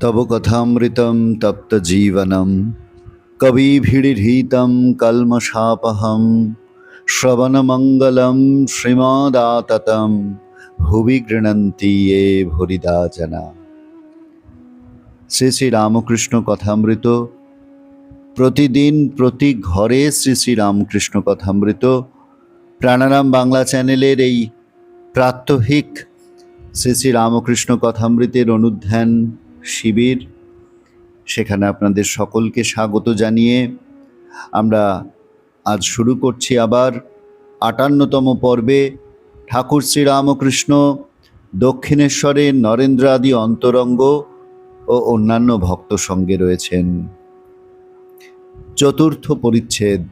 तव कथामृतं तप्तजीवनं कविभिरीहितं कल्मषापहं श्रवणमङ्गलं श्रीमदाततं भुवि गृह्णन्ति ये भूरिदा जना। শ্রী শ্রী রামকৃষ্ণ কথামৃত প্রতিদিন প্রতি ঘরে শ্রী শ্রী রামকৃষ্ণ কথামৃত প্রাণারাম বাংলা চ্যানেলের এই প্রাত্যহিক শ্রী শ্রী রামকৃষ্ণ কথামৃতের অনুধ্যান শিবির, সেখানে আপনাদের সকলকে স্বাগত জানিয়ে আমরা আজ শুরু করছি আবার ৫৮তম পর্বে। ঠাকুর শ্রীরামকৃষ্ণ দক্ষিণেশ্বরে নরেন্দ্র আদি অন্তরঙ্গ ও অন্যান্য ভক্ত সঙ্গে রয়েছেন। চতুর্থ পরিচ্ছেদ।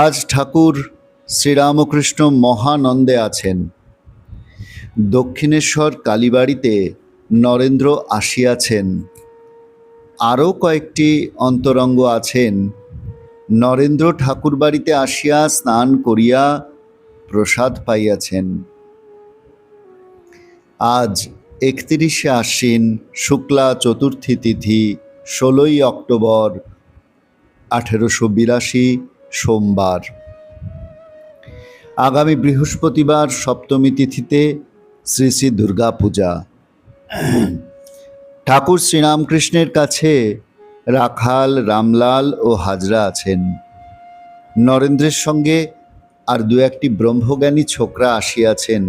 আজ ঠাকুর শ্রীরামকৃষ্ণ মহানন্দে আছেন। দক্ষিণেশ্বর কালীবাড়িতে নরেন্দ্র আসিয়াছেন। আরও কয়েকটি অন্তরঙ্গ আছেন। নরেন্দ্র ঠাকুর বাড়িতে আসিয়া স্নান করিয়া প্রসাদ পাইয়াছেন। আজ ৩১শে আশ্বিন শুক্লা চতুর্থী তিথি ১৬ই অক্টোবর ১৮৮২ সোমবার। আগামী বৃহস্পতিবার সপ্তমী তিথিতে শ্রী শ্রী দুর্গা পূজা। ঠাকুর শ্রীরামকৃষ্ণের কাছে রাখাল, রামলাল ও হাজরা আছেন। নরেন্দ্রের সঙ্গে আর দু একটি ব্রহ্মজ্ঞানী ছোকরা আসিয়াছেন।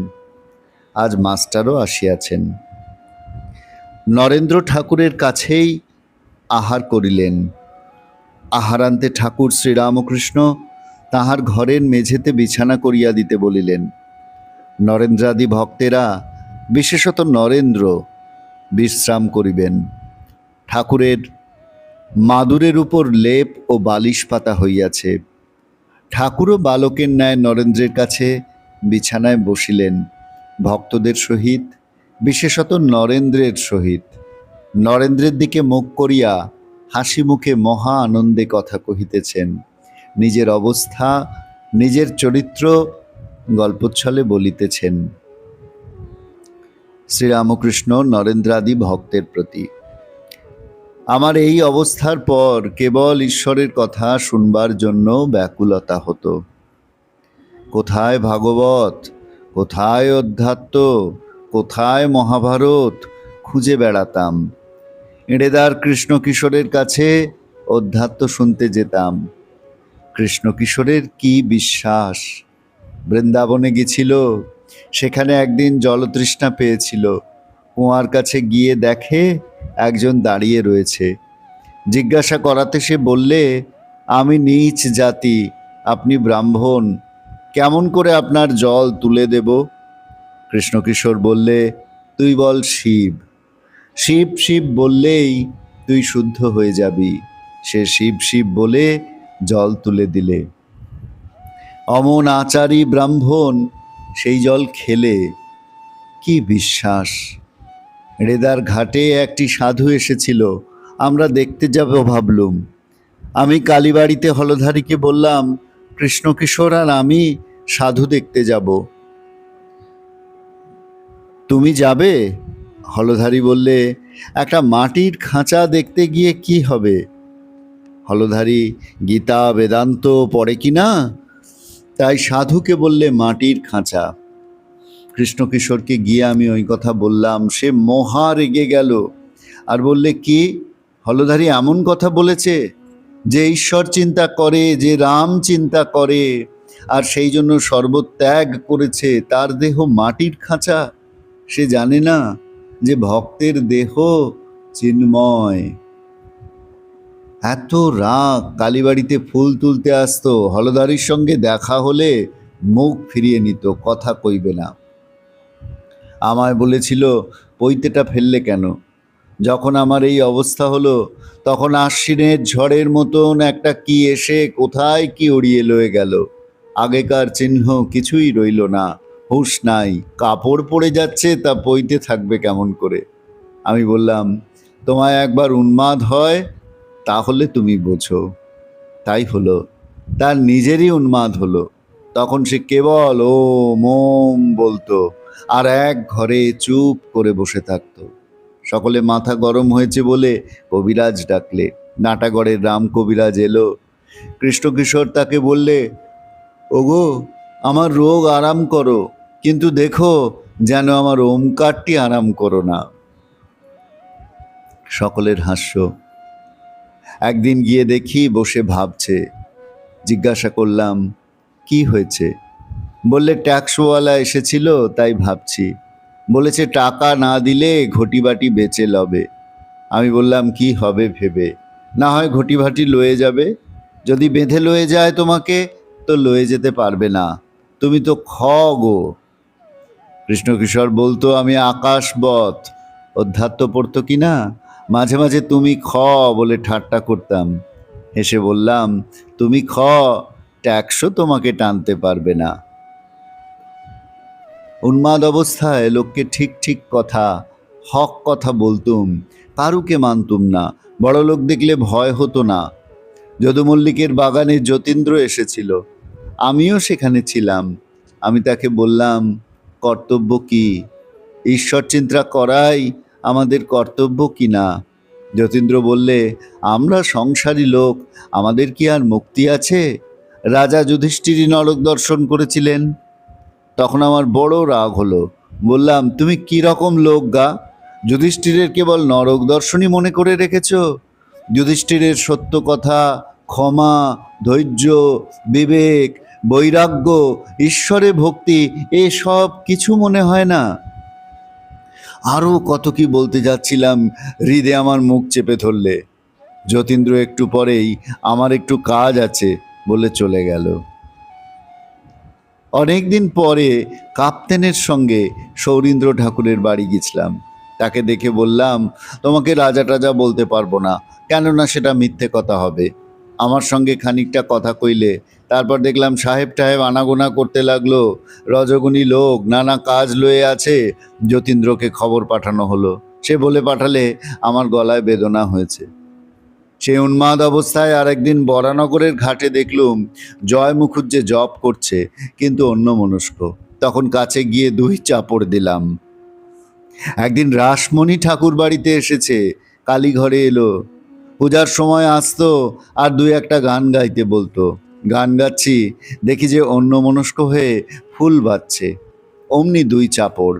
আজ মাস্টারও আসিয়াছেন। নরেন্দ্র ঠাকুরের কাছেই আহার করিলেন। আহারান্তে ঠাকুর শ্রীরামকৃষ্ণ তাহার ঘরের মেঝেতে বিছানা করিয়া দিতে বলিলেন। নরেন্দ্রাদি ভক্তেরা, বিশেষত নরেন্দ্র, বিশ্রাম করিবেন। ঠাকুরের মাদুরের উপর লেপ ও বালিশ পাতা হইয়াছে। ঠাকুরও বালকের ন্যায় নরেন্দ্রের কাছে বিছানায় বসিলেন ভক্তদের সহিত, বিশেষত নরেন্দ্রের সহিত। নরেন্দ্রের দিকে মুখ করিয়া হাসি মুখে মহা আনন্দে কথা কহিতেছেন। নিজের অবস্থা, নিজের চরিত্র গল্পচ্ছলে বলিতেছেন। শ্রীরামকৃষ্ণ নরেন্দ্রাদি ভক্তের প্রতি: আমার এই অবস্থার পর কেবল ঈশ্বরের কথা শুনবার জন্য ব্যাকুলতা হতো। কোথায় ভাগবত, কোথায় অধ্যাত্ম, কোথায় মহাভারত খুঁজে বেড়াতাম। এঁড়েদার কৃষ্ণকিশোরের কাছে অধ্যাত্ম শুনতে যেতাম। কৃষ্ণকিশোরের কি বিশ্বাস! বৃন্দাবনে গেছিল, সেখানে একদিন জলতৃষ্ণা পেয়েছিল। কুয়ার কাছে গিয়ে দেখে একজন দাঁড়িয়ে রয়েছে। জিজ্ঞাসা করাতে সে বললে, আমি নীচ জাতি, আপনি ব্রাহ্মণ, কেমন করে আপনার জল তুলে দেব? কৃষ্ণকিশোর বললে, তুই বল শিব। শিব শিব বললেই তুই শুদ্ধ হয়ে যাবি। সে শিব শিব বলে জল তুলে দিলে। অমন আচারী ব্রাহ্মণ সেই জল খেলে। কি বিশ্বাস! রেদার ঘাটে একটি সাধু এসেছিল, আমরা দেখতে যাব ভাবলুম। আমি কালীবাড়িতে হলধারীকে বললাম, কৃষ্ণকিশোর আর আমি সাধু দেখতে যাব। তুমি যাবে? হলধারী বললে, একটা মাটির খাঁচা দেখতে গিয়ে কি হবে? হলধারী গীতা বেদান্ত পড়ে কি না, তাই সাধুকে বললে মাটির খাঁচা। কৃষ্ণকিশোরকে গিয়ে আমি ওই কথা বললাম। সে মহা রেগে গেল আর বললে, কি হলধারী এমন কথা বলেছে যে ঈশ্বর চিন্তা করে, যে রাম চিন্তা করে আর সেই জন্য সর্বত্যাগ করেছে, তার দেহ মাটির খাঁচা? সে জানে না যে ভক্তের দেহ চিন্ময়। এত রাগ! কালীবাড়িতে ফুল তুলতে আসতো, হলধারীর সঙ্গে দেখা হলে মুখ ফিরিয়ে নিত, কথা কইবে না। আমায় বলেছিল, পৈতেটা ফেললে কেন? যখন আমার এই অবস্থা হলো, তখন আশ্বিনের ঝড়ের মতন একটা কি এসে কোথায় কি উড়িয়ে লয়ে গেল। আগেকার চিহ্ন কিছুই রইল না, হুঁশ নাই। কাপড় পরে যাচ্ছে, তা পইতে থাকবে কেমন করে? আমি বললাম, তোমায় একবার উন্মাদ হয় তাহলে তুমি বোঝো। তাই হলো, তার নিজেরই উন্মাদ হলো। তখন সে কেবল ও মোম বলতো, আর এক ঘরে চুপ করে বসে থাকতো। সকলে মাথা গরম হয়েছে বলে কবিরাজ ডাকলে। নাটাগড়ের রাম কবিরাজ এলো। কৃষ্ণকিশোর তাকে বললে, ওগো, আমার রোগ আরাম করো, কিন্তু দেখো যেন আমার ওমকারটি আরাম করো না। সকলের হাস্য। একদিন গিয়ে দেখি বসে ভাবছে। জিজ্ঞাসা করলাম, কি হয়েছে? বললে, ট্যাক্সওয়ালা এসেছিল, তাই ভাবছি। বলেছে টাকা না দিলে ঘটিবাটি বেচে লবে। আমি বললাম, কি হবে ভেবে? না হয় ঘটিবাটি লয়ে যাবে। যদি বেঁধে লয়ে যায় তোমাকে, তো লয়ে যেতে পারবে না। তুমি তো খ গো। কৃষ্ণকিশোর বলতো আমি আকাশবৎ। অধ্যাত্ম পড়তো কি না, মাঝে মাঝে তুমি খ বলে ঠাট্টা করতাম। হেসে বললাম, তুমি খ, ট্যাক্সও তোমাকে টানতে পারবে না। উন্মাদ অবস্থায় লোককে ঠিক ঠিক কথা, হক কথা বলতুম, কারুকে মানতুম না। বড় লোক দেখলে ভয় হতো না। যদু মল্লিকের বাগানে যতীন্দ্র এসেছিল, আমিও সেখানে ছিলাম। আমি তাকে বললাম, কর্তব্য কি? ঈশ্বর চিন্তা করাই আমাদের কর্তব্য কি না? যতীন্দ্র বললে, আমরা সংসারী লোক, আমাদের কি আর মুক্তি আছে? রাজা যুধিষ্ঠিরই নরক দর্শন করেছিলেন। তখন আমার বড় রাগ হলো। বললাম, তুমি কি রকম লোক গা? যুধিষ্ঠিরের কেবল নরক দর্শনই মনে করে রেখেছ? যুধিষ্ঠিরের সত্য কথা, ক্ষমা, ধৈর্য, বিবেক, বৈরাগ্য, ঈশ্বরে ভক্তি, এসব কিছু মনে হয় না? আরও কত কি বলতে যাচ্ছিলাম, হৃদে আমার মুখ চেপে ধরলে। যতীন্দ্র একটু পরেই আমার একটু কাজ আছে বলে চলে গেল। অনেকদিন পরে কাপ্তেনের সঙ্গে সৌরীন্দ্র ঠাকুরের বাড়ি গেছিলাম। তাকে দেখে বললাম, তোমাকে রাজা টাজা বলতে পারবো না, কেননা সেটা মিথ্যে কথা হবে। আমার সঙ্গে খানিকটা কথা কইলে, তারপর দেখলাম সাহেব টাহেব আনাগোনা করতে লাগলো। রজগুণী লোক, নানা কাজ লয়ে আছে। যতীন্দ্রকে খবর পাঠানো হলো। সে বলে পাঠালে আমার গলায় বেদনা হয়েছে। সে উন্মাদ অবস্থায় আরেকদিন বরানগরের ঘাটে দেখলুম জয় মুখুজ্জে জপ করছে, কিন্তু অন্যমনস্ক। তখন কাছে গিয়ে 2 চাপড় দিলাম। একদিন রাসমণি ঠাকুর বাড়িতে এসেছে, কালীঘরে এলো। পূজার সময় আসতো আর 2-1টা গান গাইতে বলতো। গান গাচ্ছি, দেখি যে অন্যমনস্ক হয়ে ফুল বাজছে। অমনি 2 চাপড়।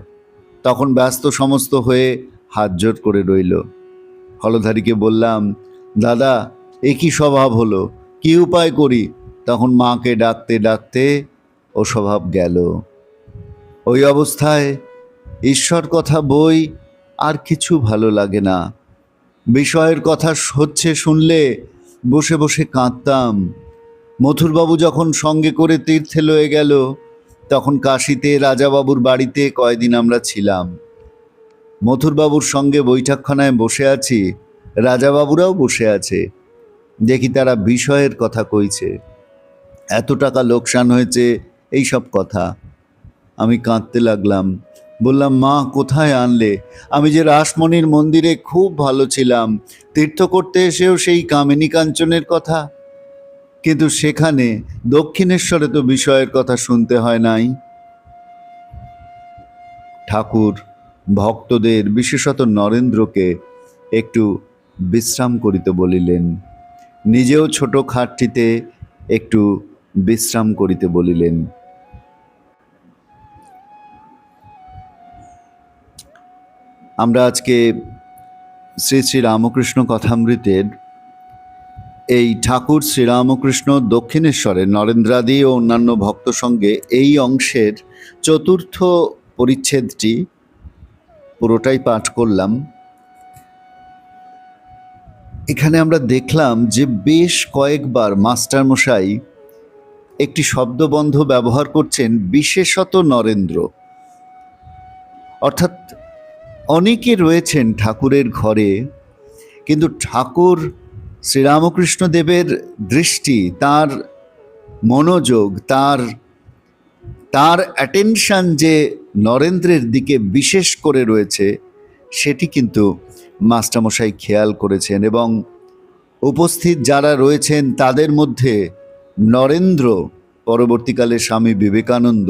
তখন ব্যস্ত সমস্ত হয়ে হাত জোট করে রইল। হলধারীকে বললাম, দাদা, এ কি স্বভাব হলো, কি উপায় করি? তখন মাকে ডাকতে ডাকতে ও স্বভাব গেল। ওই অবস্থায় ঈশ্বর কথা বই আর কিছু ভালো লাগে না। বিষয়ের কথা হচ্ছে শুনলে বসে বসে কাঁদতাম। মথুরবাবু যখন সঙ্গে করে তীর্থে লয়ে গেল, তখন কাশীতে রাজাবাবুর বাড়িতে কয়দিন আমরা ছিলাম। মথুরবাবুর সঙ্গে বৈঠকখানায় বসে আছি, রাজাবাবুরাও বসে আছে। দেখি তারা বিষয়ের কথা কইছে, এত টাকা লোকসান হয়েছে, এই সব কথা। আমি কাঁদতে লাগলাম। বললাম, মা, কোথায় আনলে? আমি যে রাসমণির মন্দিরে খুব ভালো ছিলাম, তীর্থ করতে এসেও সেই কামিনী কাঞ্চনের কথা। কিন্তু সেখানে দক্ষিণেশ্বরে তো বিষয়ের কথা শুনতে হয় নাই। ঠাকুর ভক্তদের, বিশেষত নরেন্দ্রকে একটু বিশ্রাম করিতে বলিলেন। নিজেও ছোট খাটটিতে একটু বিশ্রাম করিতে বলিলেন। আমরা আজকে শ্রী শ্রী রামকৃষ্ণ কথামৃতের এই ঠাকুর শ্রীরামকৃষ্ণ দক্ষিণেশ্বরের নরেন্দ্রাদি ও অন্যান্য ভক্ত সঙ্গে এই অংশের 4র্থ পরিচ্ছেদটি পুরোটাই পাঠ করলাম। এখানে আমরা দেখলাম যে বেশ কয়েকবার মাস্টারমশাই একটি শব্দবন্ধ ব্যবহার করছেন, বিশেষত নরেন্দ্র। অর্থাৎ অনেকে রয়েছেন ঠাকুরের ঘরে, কিন্তু ঠাকুর শ্রীরামকৃষ্ণ দেবের দৃষ্টি, তার মনোযোগ, তার তার অ্যাটেনশন যে নরেন্দ্রের দিকে বিশেষ করে রয়েছে, সেটি কিন্তু মাস্টারমশাই খেয়াল করেছেন। এবং উপস্থিত যারা রয়েছেন তাদের মধ্যে নরেন্দ্র, পরবর্তীকালে স্বামী বিবেকানন্দ,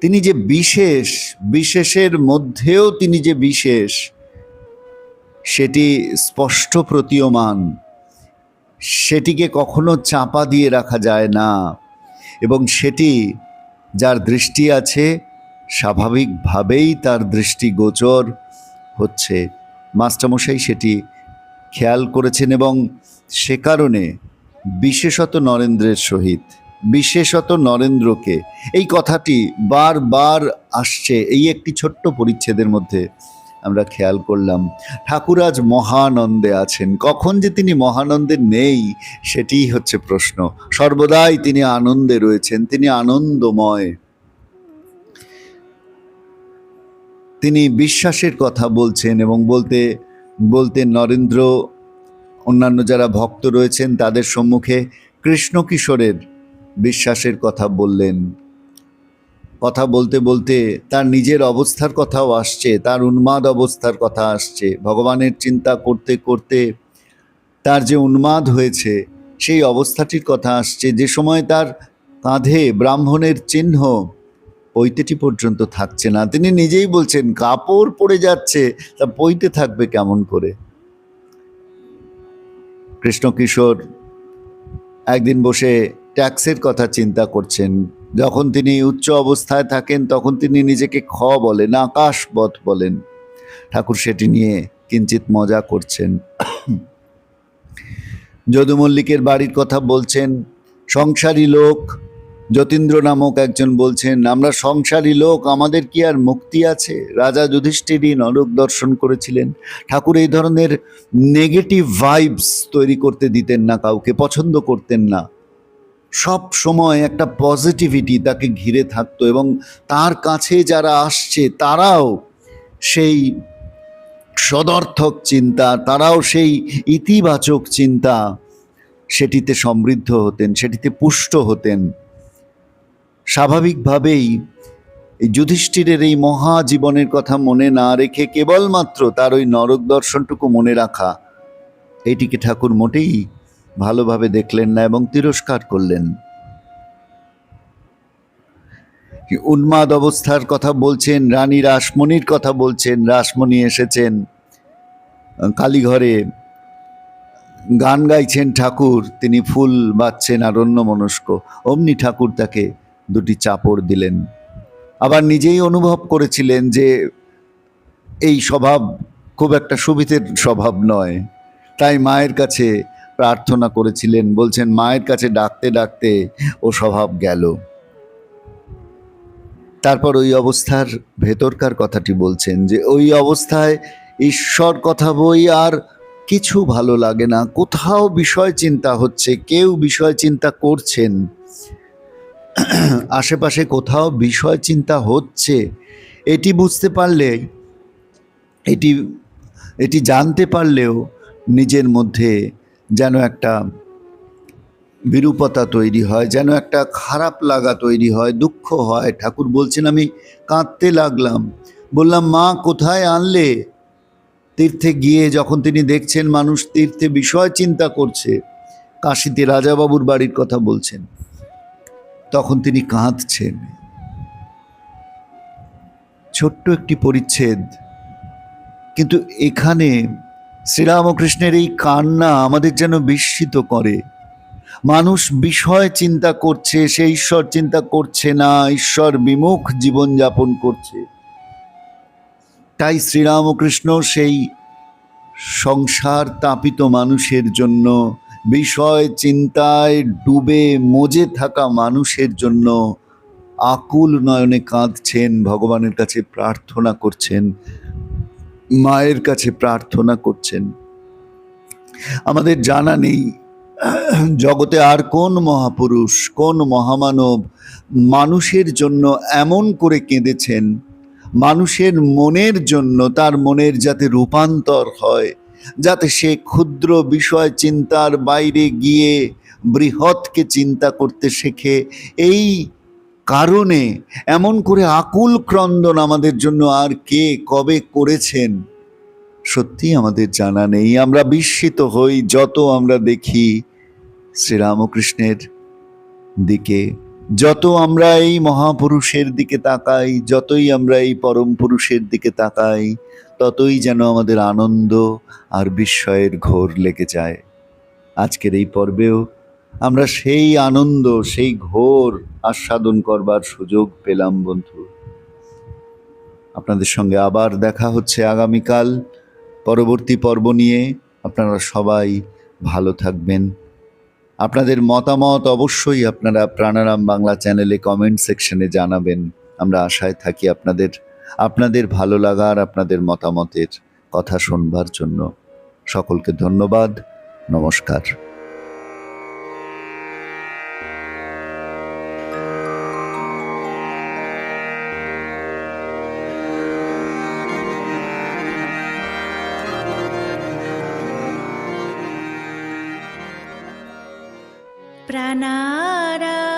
তিনি যে বিশেষ, বিশেষের মধ্যেও তিনি যে বিশেষ, সেটি স্পষ্ট প্রতীয়মান, সেটিকে কখনো চাপা দিয়ে রাখা যায় না। এবং সেটি যার দৃষ্টি আছে, স্বাভাবিকভাবেই তার দৃষ্টিগোচর হচ্ছে। মাস্টারমশাই সেটি খেয়াল করেছেন এবং সে কারণে বিশেষত নরেন্দ্রের সহিত, বিশেষত নরেন্দ্রকে, এই কথাটি বারবার আসছে এই একটি ছোট্ট পরিচ্ছেদের মধ্যে আমরা খেয়াল করলাম। ঠাকুর আজ মহানন্দে আছেন। কখন যে তিনি মহানন্দে নেই সেটিই হচ্ছে প্রশ্ন। সর্বদাই তিনি আনন্দে রয়েছেন, তিনি আনন্দময়। তিনি বিশ্বাসের কথা বলছেন এবং বলতে বলতে নরেন্দ্র, অন্যান্য যারা ভক্ত রয়েছেন তাদের সম্মুখে কৃষ্ণ কিশোরের বিশ্বাসের কথা বললেন। কথা বলতে বলতে তার নিজের অবস্থার কথাও আসছে, তার উন্মাদ অবস্থার কথা আসছে। ভগবানের চিন্তা করতে করতে তার যে উন্মাদ হয়েছে সেই অবস্থাটির কথা আসছে, যে সময় তার কাঁধে ব্রাহ্মণের চিহ্ন পৈতেটি পর্যন্ত থাকছে না। তিনি নিজেই বলছেন কাপড় পড়ে যাচ্ছে, তা পৈতে থাকবে কেমন করে। কৃষ্ণ কিশোর একদিন বসে ট্যাক্সের কথা চিন্তা করছেন। যখন তিনি উচ্চ অবস্থায় থাকেন তখন তিনি নিজেকে খ বলেন, আকাশবৎ বলেন। ঠাকুর সেটি নিয়ে কিঞ্চিত মজা করছেন। যদু মল্লিকের বাড়ির কথা বলছেন। সংসারী লোক যতীন্দ্র নামক একজন বলছেন, আমরা সংসারী লোক, আমাদের কি আর মুক্তি আছে? রাজা যুধিষ্ঠিরই নরক দর্শন করেছিলেন। ঠাকুর এই ধরনের নেগেটিভ ভাইবস তৈরি করতে দিতেন না, কাউকে পছন্দ করতেন না। সব সময় একটা পজিটিভিটি তাকে ঘিরে থাকতো এবং তার কাছে যারা আসছে তারাও সেই সদর্থক চিন্তা, তারাও সেই ইতিবাচক চিন্তা, সেটিতে সমৃদ্ধ হতেন, সেটিতে পুষ্ট হতেন। স্বাভাবিকভাবেই এই যুধিষ্ঠিরের এই মহাজীবনের কথা মনে না রেখে কেবলমাত্র তার ওই নরক দর্শনটুকু মনে রাখা, এইটিকে ঠাকুর মোটেই ভালোভাবে দেখলেন না এবং তিরস্কার করলেন। উন্মাদ অবস্থার কথা বলছেন, রানী রাসমণির কথা বলছেন। রাসমণি এসেছেন কালীঘরে, গান গাইছেন ঠাকুর, তিনি ফুল বাচ্ছেন আর অন্যমনস্ক। অমনি ঠাকুর তাকে দুটি চাপড় দিলেন। আবার নিজেই অনুভব করেছিলেন যে এই স্বভাব খুব একটা সুবিধের স্বভাব নয়, তাই মায়ের কাছে প্রার্থনা করেছিলেন। বলছেন মায়ের কাছে ডাকতে ডাকতে ও স্বভাব গেল। তারপর ওই অবস্থার ভেতরকার কথাটি বলছেন যে ওই অবস্থায় ঈশ্বর কথা বই আর কিছু ভালো লাগে না। কোথাও বিষয় চিন্তা হচ্ছে, কেউ বিষয় চিন্তা করছেন, আশেপাশে কোথাও বিষয় চিন্তা হচ্ছে, এটি বুঝতে পারলে, এটি জানতে পারলেও নিজের মধ্যে যেন একটা বিরূপতা তৈরি হয়, যেন একটা খারাপ লাগা তৈরি হয়, দুঃখ হয়। ঠাকুর বলছেন আমি কাঁদতে লাগলাম, বললাম মা কোথায় আনলে? তীর্থে গিয়ে যখন তিনি দেখছেন মানুষ তীর্থে বিষয় চিন্তা করছে, কাশীতে রাজাবাবুর বাড়ির কথা বলছেন, তখন তিনি কাঁদছেন। ছোট্ট একটি পরিচ্ছেদ, কিন্তু এখানে শ্রীরামকৃষ্ণের এই কান্না আমাদের যেন বিস্মিত করে। মানুষ বিষয় চিন্তা করছে, সে ঈশ্বর চিন্তা করছে না, ঈশ্বর বিমুখ জীবনযাপন করছে। তাই শ্রীরামকৃষ্ণ সেই সংসার তাপিত মানুষের জন্য, বিষয় চিন্তায় ডুবে মজে থাকা মানুষের জন্য আকুল নয়নে কাঁদছেন, ভগবানের কাছে প্রার্থনা করছেন, মায়ের কাছে প্রার্থনা করছেন। আমাদের জানা নেই জগতে আর কোন মহাপুরুষ, কোন মহামানব মানুষের জন্য এমন করে কেঁদেছেন, মানুষের মনের জন্য, তার মনের যাতে রূপান্তর হয়, যাতে সে ক্ষুদ্র বিষয় চিন্তার বাইরে গিয়ে বৃহৎকে চিন্তা করতে শেখে। এই কারণে এমন করে আকুল ক্রন্দন আমাদের জন্য আর কে কবে করেছেন সত্যি আমাদের জানা নেই। আমরা বিস্মিত হই যত আমরা দেখি শ্রীরামকৃষ্ণের দিকে, যত আমরা এই মহাপুরুষের দিকে তাকাই, যতই আমরা এই পরম পুরুষের দিকে তাকাই, ততই যেন আমাদের আনন্দ আর বিস্ময়ের ঘোর লেগে যায়। আজকের এই পর্বেও আমরা সেই আনন্দ, সেই ঘোর আস্বাদন করবার সুযোগ পেলাম বন্ধু। আপনাদের সঙ্গে আবার দেখা হচ্ছে আগামীকাল পরবর্তী পর্ব নিয়ে। আপনারা সবাই ভালো থাকবেন। আপনাদের মতামত অবশ্যই আপনারা প্রাণারাম বাংলা চ্যানেলে কমেন্ট সেকশনে জানাবেন। আমরা আশায় থাকি আপনাদের ভালো লাগার, আপনাদের মতামতের কথা শুনবার জন্য। সকলকে ধন্যবাদ। নমস্কার। প্রাণারাম।